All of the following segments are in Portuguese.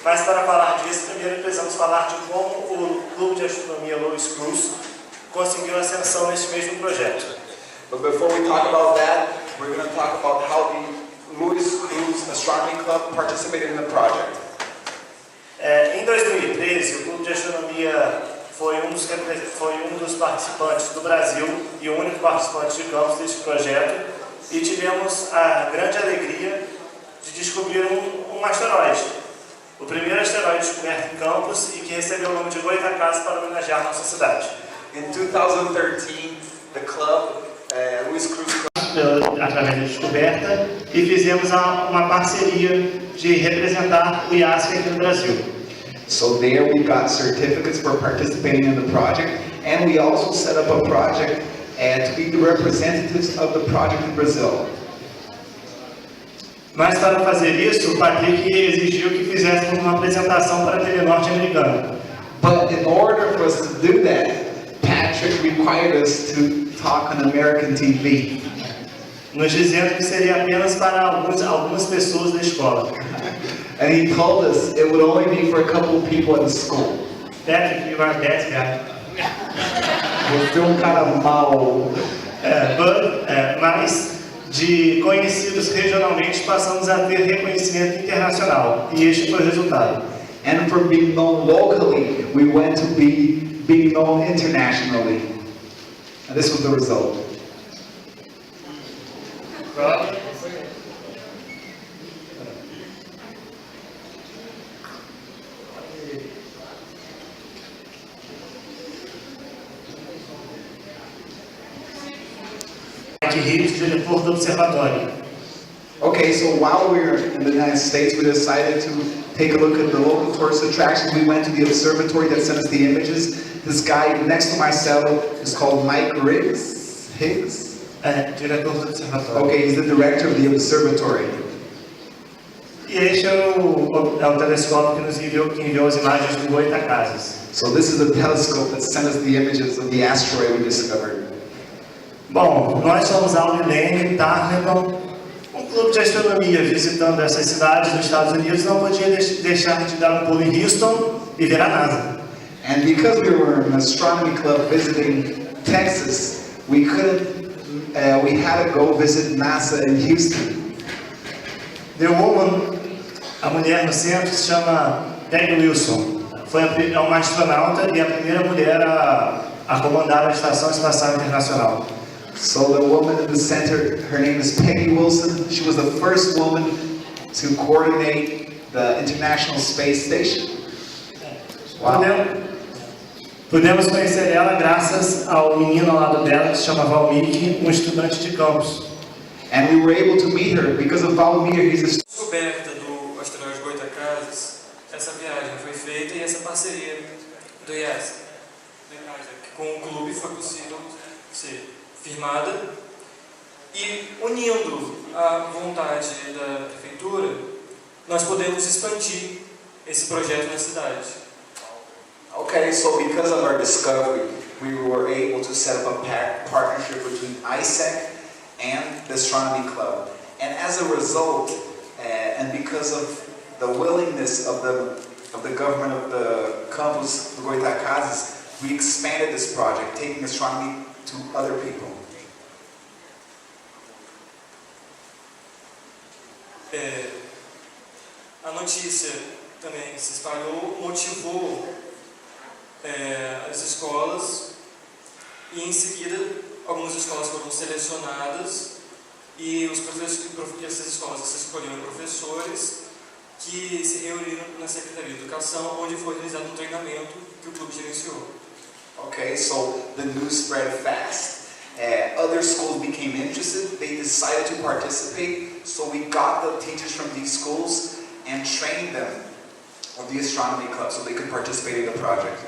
Mas para falar disso, primeiro precisamos falar de como o Clube de Astronomia Louis Cruz conseguiu ascensão neste mesmo projeto. But before we talk about that, we're going to talk about how the Louis Cruz Astronomy Club participated in the project. Em 2013, o Clube de Astronomia foi um dos participantes do Brasil e o único participante de Campos deste projeto, e tivemos a grande alegria de descobrir um asteroide. O primeiro asteroide descoberto em Campos e que recebeu o nome de Goytacazes para homenagear nossa cidade. In 2013, the club, Louis Cruz através da descoberta, e fizemos uma parceria de representar o IASC aqui no Brasil. So there we got certificates for participating in the project, and we also set up a project to be the representatives of the project in Brazil. Mas para fazer isso, o Patrick exigiu que fizéssemos uma apresentação para a TV norte-americana. But in order for us to do that, Patrick required us to talk on American TV. Nos dizendo que seria apenas para algumas pessoas da escola. And he told us it would only be for a couple of people at the school. Patrick, you are that guy. Você é um cara mau. Mas de conhecidos regionalmente passamos a ter reconhecimento internacional, e este foi o resultado. And from being known locally, we went to being known internationally. And this was the result. Diretor do observatório. Okay, so while we were in the United States, we decided to take a look at the local tourist attractions. We went to the observatory that sent us the images. This guy next to Marcelo is called Mike Higgs? Diretor do observatório. Okay, he's the director of the observatory. E este é o telescópio que nos enviou as imagens do Goytacazes. So this is the telescope that sent us the images of the asteroid we discovered. Bom, nós somos a Unilene, Tarleton, um clube de astronomia visitando essas cidades dos Estados Unidos, não podia deixar de dar um pulo em Houston e ver a NASA. And because we were an astronomy club visiting Texas, we had to go visit NASA in Houston. The woman, a mulher no centro, se chama Peggy Wilson. É uma astronauta e a primeira mulher a comandar a Estação Espacial Internacional. So the woman in the center, her name is Peggy Wilson. She was the first woman to coordinate the International Space Station. Wow. Pudemos conhecer ela graças ao menino ao lado dela que se chama Valmir, estudante de Campos. And we were able to meet her because of Valmir. He's a descoberta do asteroide Goytacazes. Essa viagem foi feita e essa parceria do IASC com o clube foi possível ser firmada, e unindo a vontade da prefeitura, nós podemos expandir esse projeto na cidade. Okay, so because of our discovery, we were able to set up a partnership between ISAC and the Astronomy Club. And as a result, and because of the willingness of the government of the Campos dos Goytacazes, we expanded this project, taking astronomy to other people. A notícia também se espalhou, motivou as escolas, e em seguida algumas escolas foram selecionadas e essas escolas escolheram professores que se reuniram na Secretaria de Educação, onde foi realizado um treinamento que o clube gerenciou. Okay, so the news spread fast. Other schools became interested. They decided to participate. So we got the teachers from these schools and trained them of the astronomy club so they could participate in the project.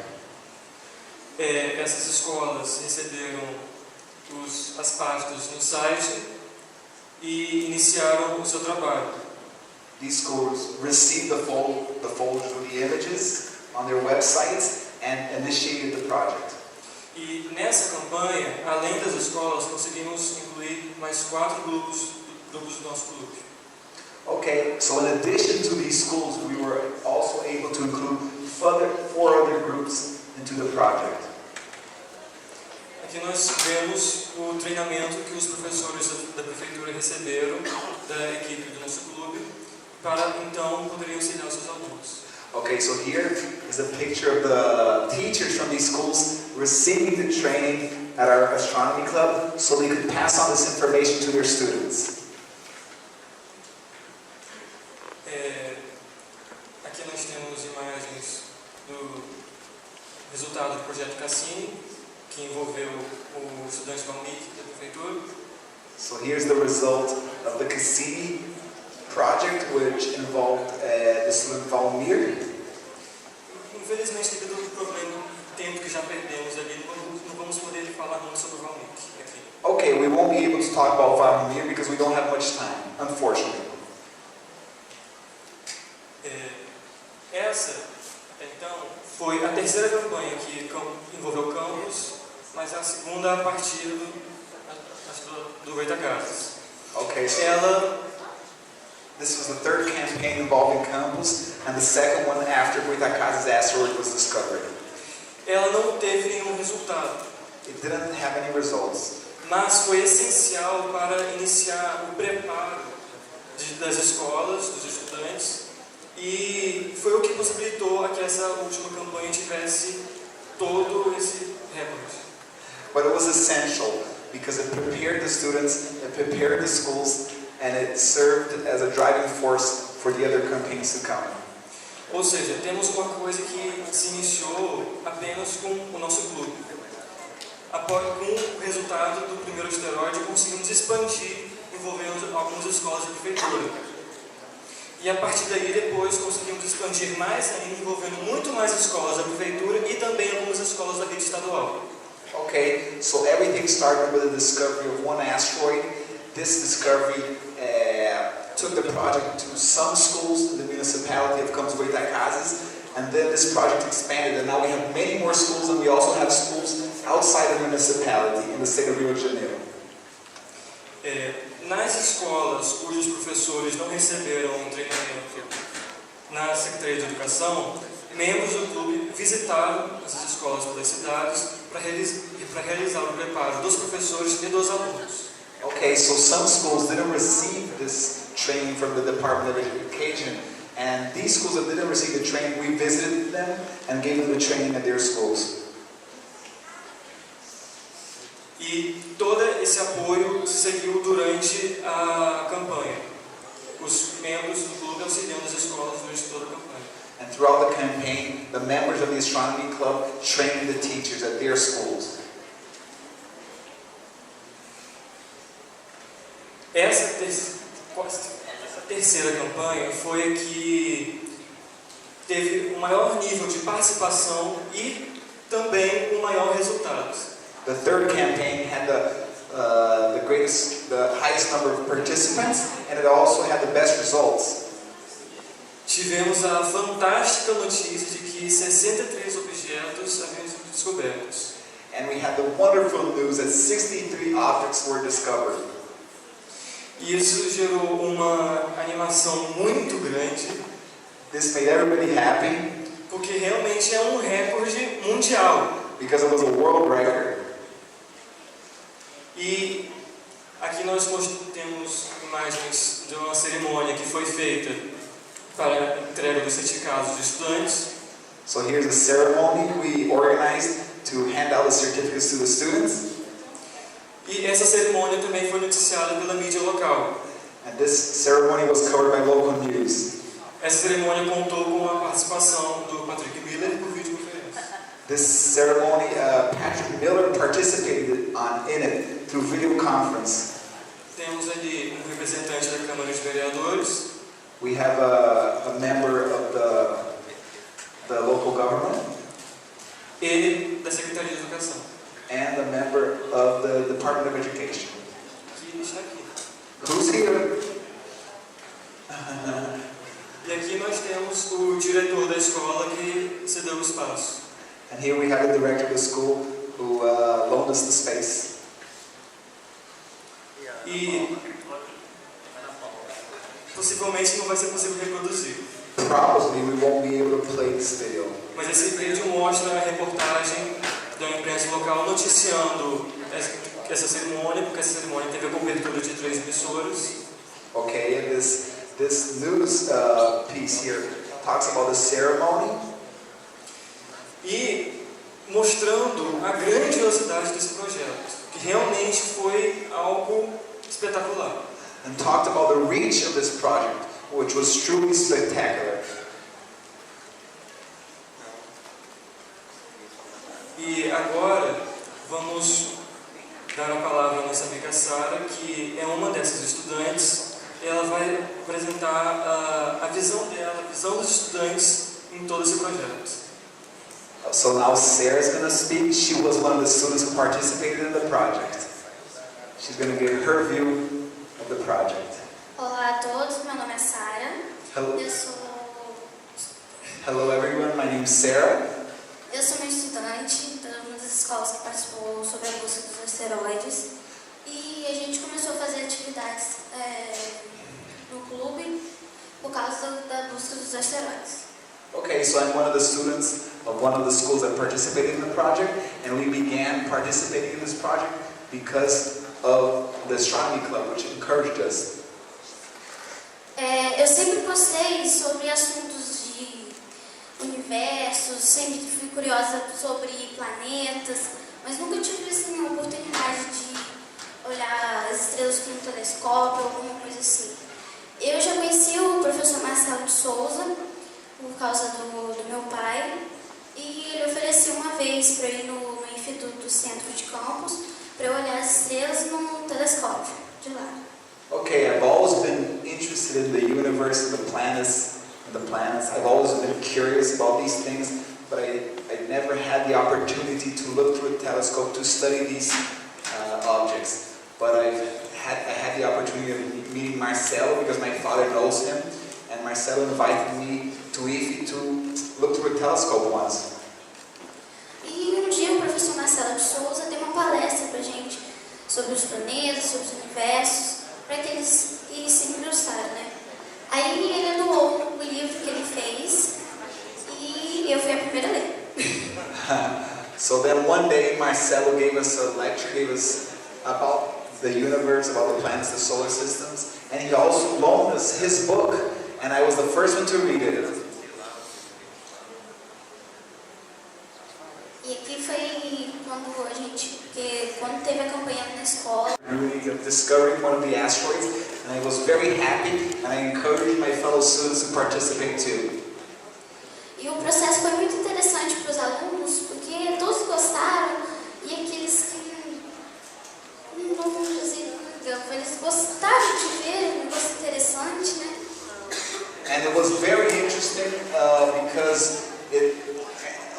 Essas escolas receberam as pastas no site e iniciaram o seu trabalho. These schools received the folders with the images on their websites and initiated the project. E nessa campanha, além das escolas, conseguimos incluir mais 4 grupos do nosso clube. Okay, so in addition to these schools, we were also able to include 4 other groups into the project. Aqui nós vemos o treinamento que os professores da prefeitura receberam da equipe do nosso clube para então poderem auxiliar os seus alunos. Okay, so here is a picture of the teachers from these schools receiving the training at our astronomy club so they could pass on this information to their students. Aqui nós temos imagens do resultado do projeto Cassini, que envolveu o estudante Valmir da prefeitura. So here's the result of the Cassini project, which involved the student Valmir. Infelizmente, devido ao problema do tempo que já perdemos ali, não vamos poder falar muito sobre o Valmir aqui. Okay, we won't be able to talk about Valmir because we don't have much time, unfortunately. Essa, até então, foi a terceira campanha que envolveu Campos, mas a segunda a partir do Goytacazes. Okay, so Ela this was the third campaign involving Campos, and the second one after Goytacazes asteroid was discovered. ela não teve nenhum resultado, It didn't have any results, mas foi essencial para iniciar o preparo das escolas, dos estudantes, e foi o que possibilitou a que essa última campanha tivesse todo esse recorde. but it was essential because it prepared the students, it prepared the schools, and it served as a driving force for the other campaigns to come. Ou seja, temos uma coisa que se iniciou apenas com o nosso clube. Após com o resultado do primeiro asteroide, conseguimos expandir, envolvendo algumas escolas da prefeitura. E a partir daí, depois, conseguimos expandir mais ainda, envolvendo muito mais escolas da prefeitura e também algumas escolas da rede estadual. Okay, so everything started with the discovery of one asteroid. This discovery took the project to some schools in the municipality of Campos dos Goytacazes, and then this project expanded, and now we have many more schools, and we also have schools outside the municipality in the state of Rio de Janeiro. Nas escolas cujos professores não receberam um treinamento na Secretaria de Educação, membros do clube visitaram essas escolas pelas cidades para realizar o preparo dos professores e dos alunos. Okay, so some schools didn't receive this training from the Department of Education, and these schools that didn't receive the training, we visited them and gave them the training at their schools. E todo esse apoio se seguiu durante a campanha. Os membros do clube auxiliando as escolas durante toda a campanha. And throughout the campaign, the members of the Astronomy Club trained the teachers at their schools. Essa terceira campanha foi a que teve o maior nível de participação e também o maior resultado. The third campaign had the highest number of participants, and it also had the best results. Tivemos a fantástica notícia de que 63 objetos haviam sido descobertos. And we had the wonderful news that 63 objects were discovered. E isso gerou uma animação muito grande. This made everybody happy. Porque realmente é um recorde mundial. Because it was a world record. E aqui nós temos imagens de uma cerimônia que foi feita para a entrega dos certificados de estudantes. So here's a ceremony we organized to hand out the certificates to the students. E essa cerimônia também foi noticiada pela mídia local. And this ceremony was covered by local news. Essa cerimônia contou com a participação do Patrick Miller por videoconferência. This ceremony, Patrick Miller participated in it through video conference. Temos ali um representante da Câmara de Vereadores. We have a member of the local government. Ele da Secretaria de Educação. And a member of the Department of Education. Que está aqui. Who's here? E aqui nós temos o diretor da escola que cedeu o espaço. And here we have the director of the school who loaned us the space. E possivelmente não vai ser possível reproduzir. Probably we won't be able to play this video. Mas esse vídeo mostra a reportagem da imprensa local noticiando essa cerimônia, porque essa cerimônia teve a cobertura de 3 emissoras. Okay, and this news piece here talks about the ceremony. E mostrando a grandiosidade desse projeto, que realmente foi algo espetacular. And talked about the reach of this project, which was truly spectacular. E agora vamos dar a palavra à nossa amiga Sara, que é uma dessas estudantes. Ela vai apresentar a visão dela, a visão dos estudantes em todo esse projeto. So now Sarah's going to speak. She was one of the students who participated in the project. She's going to give her view of the project. Olá a todos, meu nome é Sara. Hello. Eu sou Hello everyone, my name is Sarah. Eu sou uma estudante de uma das escolas que participou sobre a busca dos asteroides. E a gente começou a fazer atividades no clube por causa da busca dos asteroides. Okay, so I'm one of the students of one of the schools that participated in the project, and we began participating in this project because of the astronomy club, which encouraged us. Eu sempre gostei sobre assuntos de universos, sempre fui curiosa sobre planetas, mas nunca tive assim, a oportunidade de olhar as estrelas com um telescópio, alguma coisa assim. Eu já conheci o professor Marcelo de Souza por causa do meu pai, e ele ofereceu uma vez para ir no instituto do centro de Campos para eu olhar as estrelas no telescópio de lá. Okay, I've always been interested in the universe and the planets. I've always been curious about these things, but I never had the opportunity to look through a telescope to study these objects. But I had the opportunity of meeting Marcelo because my father knows him, and Marcelo invited me to IFE to look through a telescope once. E um dia o professor Marcelo de Souza deu uma palestra pra gente sobre os planetas, sobre os universos, para que eles se interessaram, né? Aí ele doou o livro que ele fez e eu fui a primeira a ler. So then one day Marcelo gave us a lecture, gave us about the universe, about the planets, the solar systems, and he also loaned us his book, and I was the first one to read it. E aqui foi quando teve a campanha na escola. Really discovering one of the asteroids, and I was very happy, and I encouraged my fellow students to participate too. E o processo foi muito interessante para os alunos, porque todos gostaram, e aqueles que não vão dizer, eles gostaram de ver, um negócio interessante, né? And it was very interesting because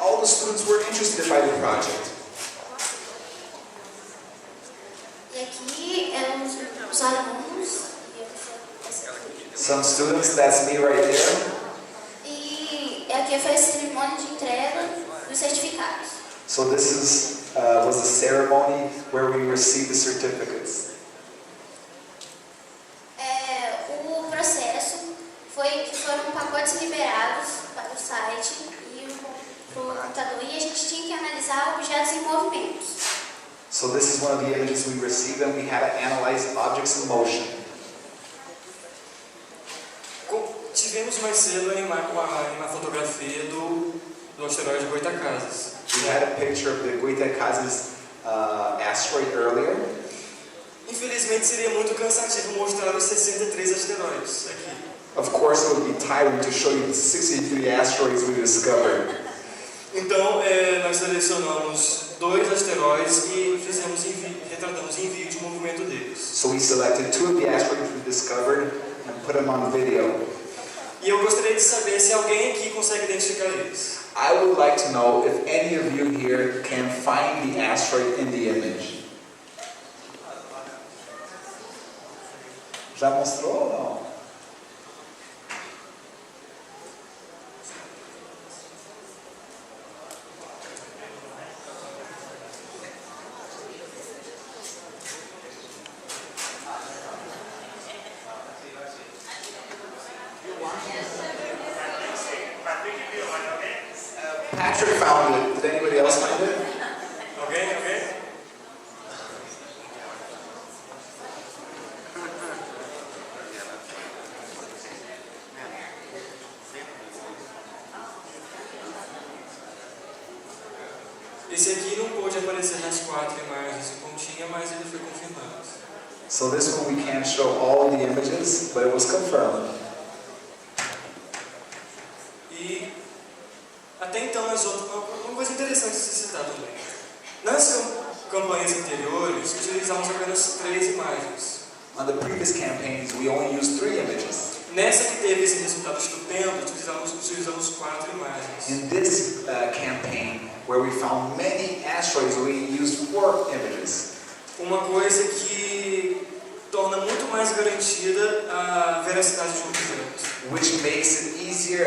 all the students were interested by the project. E aqui eram os alunos. Some students, that's me right there. E aqui foi a cerimônia de entrega dos certificados. So this was a ceremony where we received the certificates. O processo foi que foram pacotes liberados para o site e para o computador, e a gente tinha que analisar objetos em movimento. So this is one of the images we received, and we had to analyze objects in motion. Tivemos mais cedo uma fotografia do asteroide Goytacazes. We had a picture of the Goytacazes asteroid earlier. Infelizmente seria muito cansativo mostrar os 63 asteroides aqui. Of course, it would be tiring to show you the 63 asteroids we discovered. Então, nós selecionamos 2 asteroides e retratamos em vídeo o movimento deles. So we selected 2 of the asteroids we discovered and put them on video. E eu gostaria de saber se alguém aqui consegue identificar eles. I would like to know if any of you here can find the asteroid in the image. Já mostrou ou não? Patrick found it. Did anybody else find it? Alguém? Esse aqui não pôde aparecer nas 4 imagens em pontinha, mas ele foi confirmado. So this one we can't show all the images, but it was confirmed. E até então uma coisa interessante de se citar também. Nas campanhas anteriores, utilizamos apenas 3 imagens. On the previous campaigns, we only used 3 images. Nessa que teve esse resultado estupendo, utilizamos 4 imagens. In this campaign, where we found many asteroids, we used 4 images. Uma coisa que torna muito mais garantida a veracidade de objetos. Which makes it easier,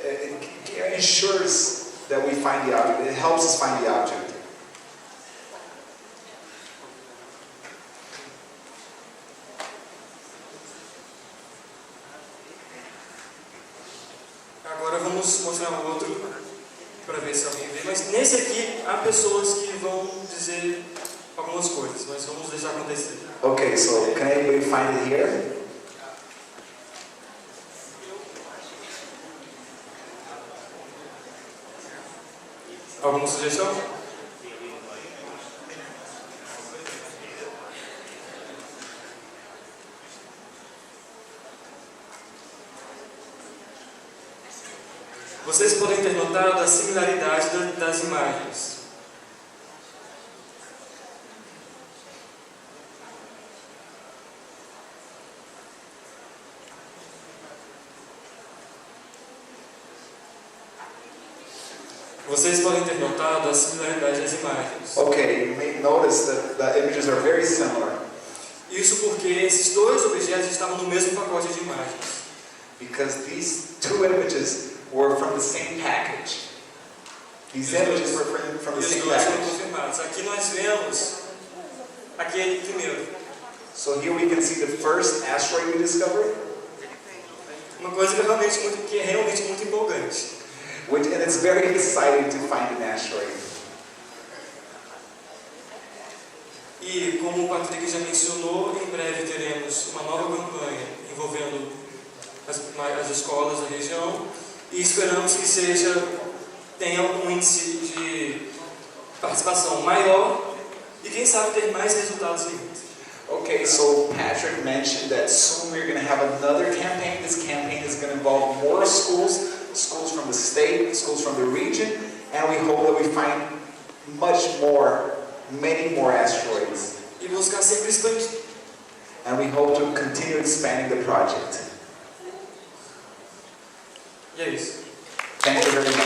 it ensures that we find the object. It helps us find the object. Agora vamos mostrar um outro para ver se alguém vê. Mas nesse aqui há pessoas que vão dizer algumas coisas, mas vamos deixar acontecer. Okay, so can anybody find it here? Alguma sugestão? Vocês podem ter notado a similaridade das imagens. Vocês podem ter notado a similaridade das imagens. Okay, you may notice that the images are very similar. Isso porque esses 2 objetos estavam no mesmo pacote de imagens. Because these 2 images were from the same package. These images were from the E os same 2 foram package. confirmados. Aqui nós vemos aquele primeiro. So here we can see the first asteroid we discovered. Uma coisa que é realmente muito empolgante. And it's very exciting to find an asteroid. E como o Patrick já mencionou, em breve teremos uma nova campanha envolvendo as escolas da região e esperamos que tenha um índice de participação maior e quem sabe ter mais resultados ainda. Okay, so Patrick mentioned that soon we're going to have another campaign. This campaign is going to involve more schools from the state, schools from the region, and we hope that we find many more asteroids. E buscar sempre expandir. And we hope to continue expanding the project. E é isso. Thank you very much.